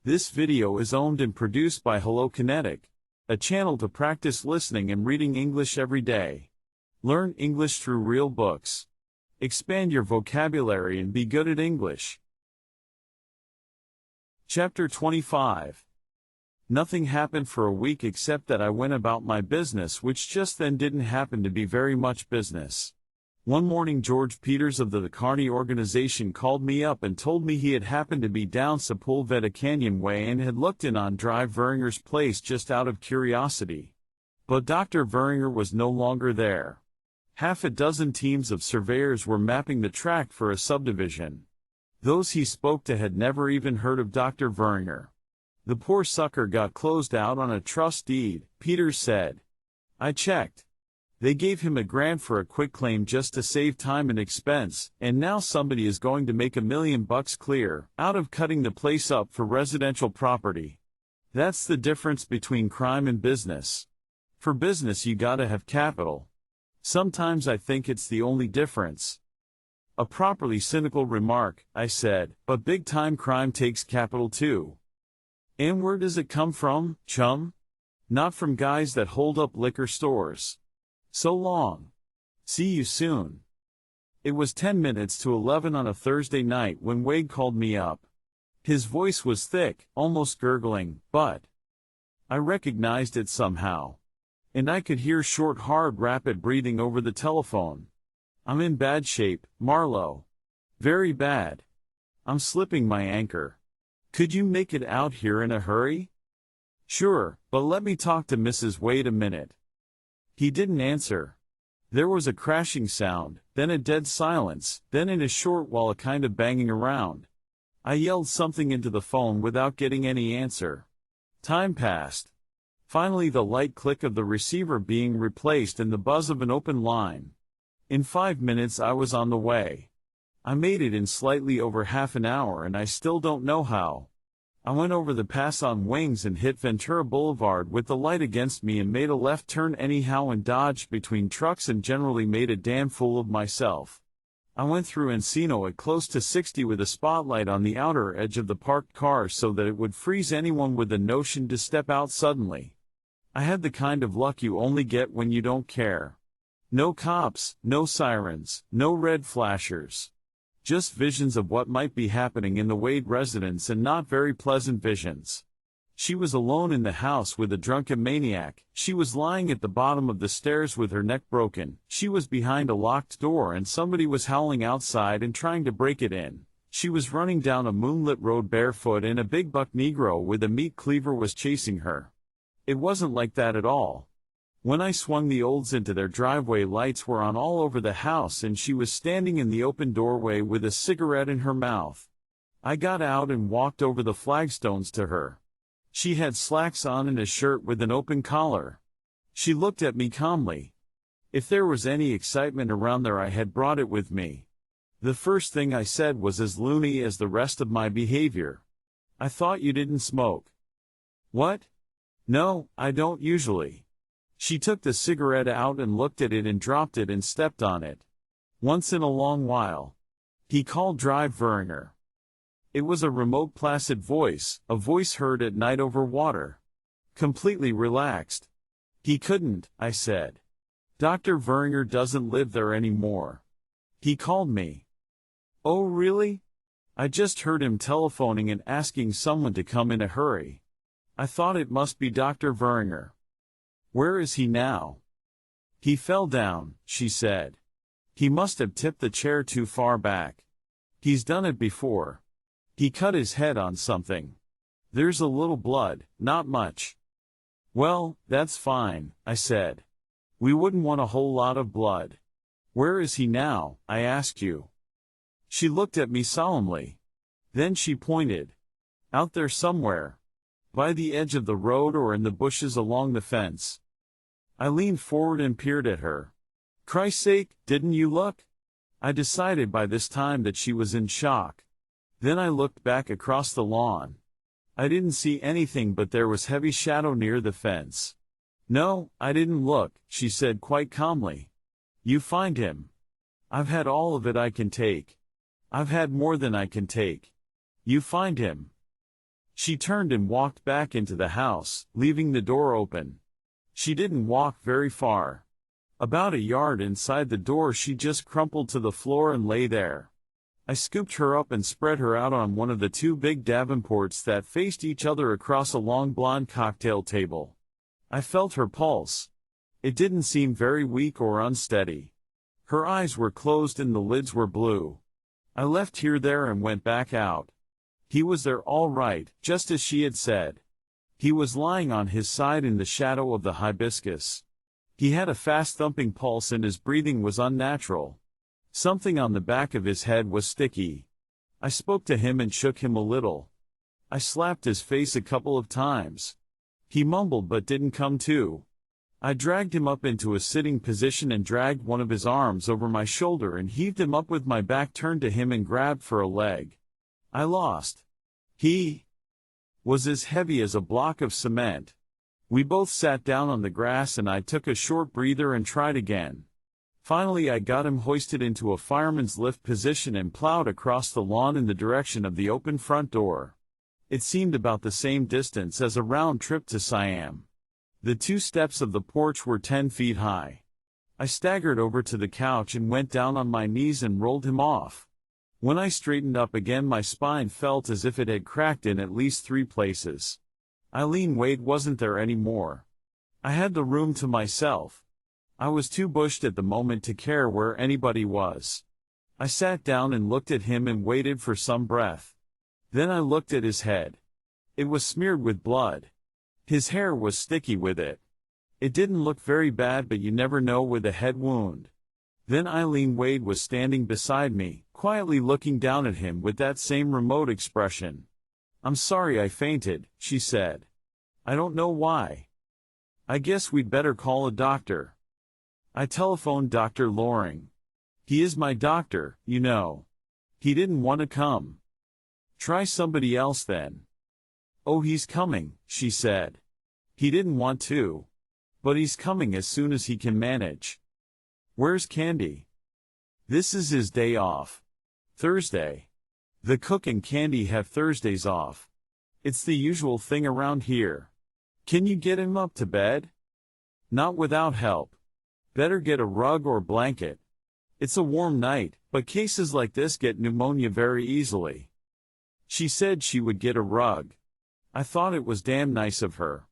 This video is owned and produced by Hello Kinetic, a channel to practice listening and reading English every day. Learn English through real books. Expand your vocabulary and be good at English. Chapter 25. Nothing happened for a week except that I went about my business, which just then didn't happen to be very much business. One morning George Peters of the Carney organization called me up and told me he had happened to be down Sepulveda Canyon Way and had looked in on Drive Veringer's place just out of curiosity. But Dr. Veringer was no longer there. Half a dozen teams of surveyors were mapping the tract for a subdivision. Those he spoke to had never even heard of Dr. Veringer. The poor sucker got closed out on a trust deed, Peters said. I checked. They gave him a grant for a quitclaim just to save time and expense, and now somebody is going to make $1 million clear out of cutting the place up for residential property. That's the difference between crime and business. For business you gotta have capital. Sometimes I think it's the only difference. A properly cynical remark, I said, but big-time crime takes capital too. And where does it come from, chum? Not from guys that hold up liquor stores. So long. See you soon. It was 10 minutes to 11 on a Thursday night when Wade called me up. His voice was thick, almost gurgling, but I recognized it somehow. And I could hear short, hard, rapid breathing over the telephone. I'm in bad shape, Marlowe. Very bad. I'm slipping my anchor. Could you make it out here in a hurry? Sure, but let me talk to Mrs. Wade a minute. He didn't answer. There was a crashing sound, then a dead silence, then in a short while a kind of banging around. I yelled something into the phone without getting any answer. Time passed. Finally the light click of the receiver being replaced and the buzz of an open line. In 5 minutes I was on the way. I made it in slightly over half an hour and I still don't know how. I went over the pass on wings and hit Ventura Boulevard with the light against me and made a left turn anyhow and dodged between trucks and generally made a damn fool of myself. I went through Encino at close to 60 with a spotlight on the outer edge of the parked cars so that it would freeze anyone with the notion to step out suddenly. I had the kind of luck you only get when you don't care. No cops, no sirens, no red flashers. Just visions of what might be happening in the Wade residence and not very pleasant visions. She was alone in the house with a drunken maniac, she was lying at the bottom of the stairs with her neck broken, she was behind a locked door and somebody was howling outside and trying to break it in. She was running down a moonlit road barefoot and a big buck Negro with a meat cleaver was chasing her. It wasn't like that at all. When I swung the olds into their driveway, lights were on all over the house and she was standing in the open doorway with a cigarette in her mouth. I got out and walked over the flagstones to her. She had slacks on and a shirt with an open collar. She looked at me calmly. If there was any excitement around there I had brought it with me. The first thing I said was as loony as the rest of my behavior. I thought you didn't smoke. What? No, I don't usually. She took the cigarette out and looked at it and dropped it and stepped on it. Once in a long while. He called Drive Veringer. It was a remote placid voice, a voice heard at night over water. Completely relaxed. He couldn't, I said. Dr. Veringer doesn't live there anymore. He called me. Oh really? I just heard him telephoning and asking someone to come in a hurry. I thought it must be Dr. Veringer. Where is he now? He fell down, she said. He must have tipped the chair too far back. He's done it before. He cut his head on something. There's a little blood, not much. Well, that's fine, I said. We wouldn't want a whole lot of blood. Where is he now, I asked you? She looked at me solemnly. Then she pointed. Out there somewhere. By the edge of the road or in the bushes along the fence. I leaned forward and peered at her. Christ's sake, didn't you look? I decided by this time that she was in shock. Then I looked back across the lawn. I didn't see anything but there was heavy shadow near the fence. No, I didn't look, she said quite calmly. You find him. I've had all of it I can take. I've had more than I can take. You find him. She turned and walked back into the house, leaving the door open. She didn't walk very far. About a yard inside the door she just crumpled to the floor and lay there. I scooped her up and spread her out on one of the two big davenports that faced each other across a long blonde cocktail table. I felt her pulse. It didn't seem very weak or unsteady. Her eyes were closed and the lids were blue. I left here there and went back out. He was there all right, just as she had said. He was lying on his side in the shadow of the hibiscus. He had a fast thumping pulse and his breathing was unnatural. Something on the back of his head was sticky. I spoke to him and shook him a little. I slapped his face a couple of times. He mumbled but didn't come to. I dragged him up into a sitting position and dragged one of his arms over my shoulder and heaved him up with my back turned to him and grabbed for a leg. I lost. He was as heavy as a block of cement. We both sat down on the grass and I took a short breather and tried again. Finally I got him hoisted into a fireman's lift position and plowed across the lawn in the direction of the open front door. It seemed about the same distance as a round trip to Siam. The 2 steps of the porch were 10 feet high. I staggered over to the couch and went down on my knees and rolled him off. When I straightened up again my spine felt as if it had cracked in at least 3 places. Eileen Wade wasn't there anymore. I had the room to myself. I was too bushed at the moment to care where anybody was. I sat down and looked at him and waited for some breath. Then I looked at his head. It was smeared with blood. His hair was sticky with it. It didn't look very bad, but you never know with a head wound. Then Eileen Wade was standing beside me, quietly looking down at him with that same remote expression. "I'm sorry I fainted," she said. "I don't know why. I guess we'd better call a doctor." I telephoned Dr. Loring. He is my doctor, you know. He didn't want to come. "Try somebody else then." "Oh, he's coming," she said. "He didn't want to. But he's coming as soon as he can manage." "Where's Candy?" "This is his day off. Thursday. The cook and Candy have Thursdays off. It's the usual thing around here." "Can you get him up to bed?" "Not without help. Better get a rug or blanket. It's a warm night, but cases like this get pneumonia very easily." She said she would get a rug. I thought it was damn nice of her.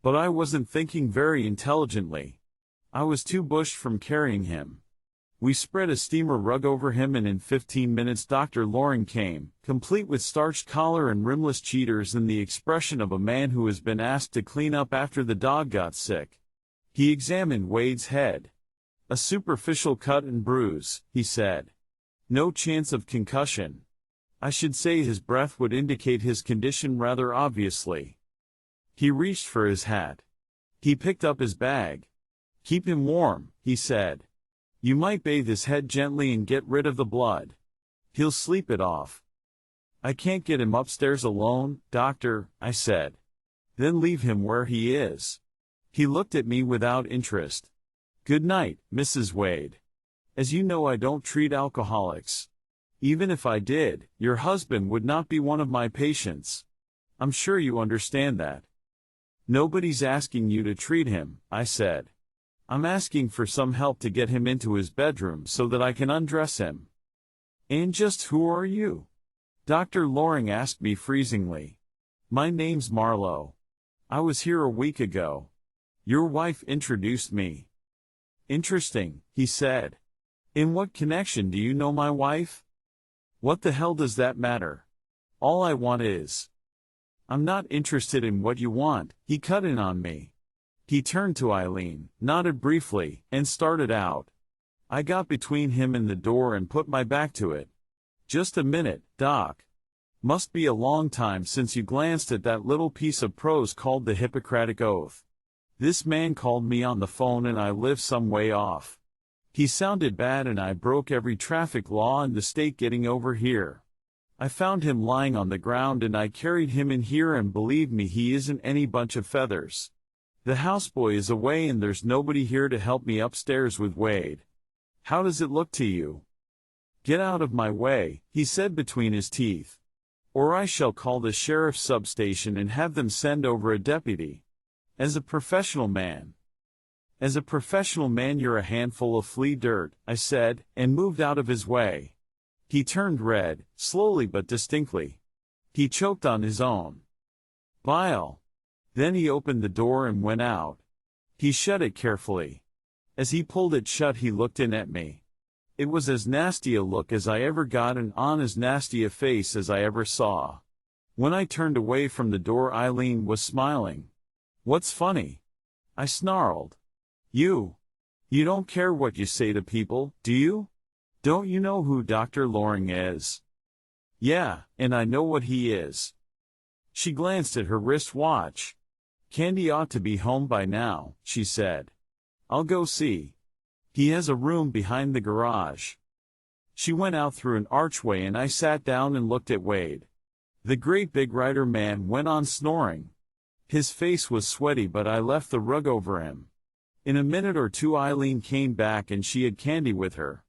But I wasn't thinking very intelligently. I was too bushed from carrying him. We spread a steamer rug over him and in 15 minutes Dr. Loring came, complete with starched collar and rimless cheaters and the expression of a man who has been asked to clean up after the dog got sick. He examined Wade's head. "A superficial cut and bruise," he said. "No chance of concussion. I should say his breath would indicate his condition rather obviously." He reached for his hat. He picked up his bag. "Keep him warm," he said. "You might bathe his head gently and get rid of the blood. He'll sleep it off." "I can't get him upstairs alone, doctor," I said. "Then leave him where he is." He looked at me without interest. "Good night, Mrs. Wade. As you know, I don't treat alcoholics. Even if I did, your husband would not be one of my patients. I'm sure you understand that." "Nobody's asking you to treat him," I said. "I'm asking for some help to get him into his bedroom so that I can undress him." "And just who are you?" Dr. Loring asked me freezingly. "My name's Marlowe. I was here a week ago. Your wife introduced me." "Interesting," he said. "In what connection do you know my wife?" "What the hell does that matter? All I want is—" "I'm not interested in what you want," he cut in on me. He turned to Eileen, nodded briefly, and started out. I got between him and the door and put my back to it. "Just a minute, Doc. Must be a long time since you glanced at that little piece of prose called the Hippocratic Oath. This man called me on the phone and I live some way off. He sounded bad and I broke every traffic law in the state getting over here. I found him lying on the ground and I carried him in here, and believe me, he isn't any bunch of feathers. The houseboy is away and there's nobody here to help me upstairs with Wade. How does it look to you?" "Get out of my way," he said between his teeth. or I shall call the sheriff's substation and have them send over a deputy. As a professional man, you're a handful of flea dirt, I said, and moved out of his way. He turned red, slowly but distinctly. He choked on his own bile. Then he opened the door and went out. He shut it carefully. As he pulled it shut, he looked in at me. It was as nasty a look as I ever got and on as nasty a face as I ever saw. When I turned away from the door, Eileen was smiling. "What's funny?" I snarled. You don't care what you say to people, do you? Don't you know who Dr. Loring is?" "Yeah, and I know what he is." She glanced at her wrist watch. "Candy ought to be home by now," she said. "I'll go see. He has a room behind the garage." She went out through an archway and I sat down and looked at Wade. The great big writer man went on snoring. His face was sweaty, but I left the rug over him. In a minute or two Eileen came back and she had Candy with her.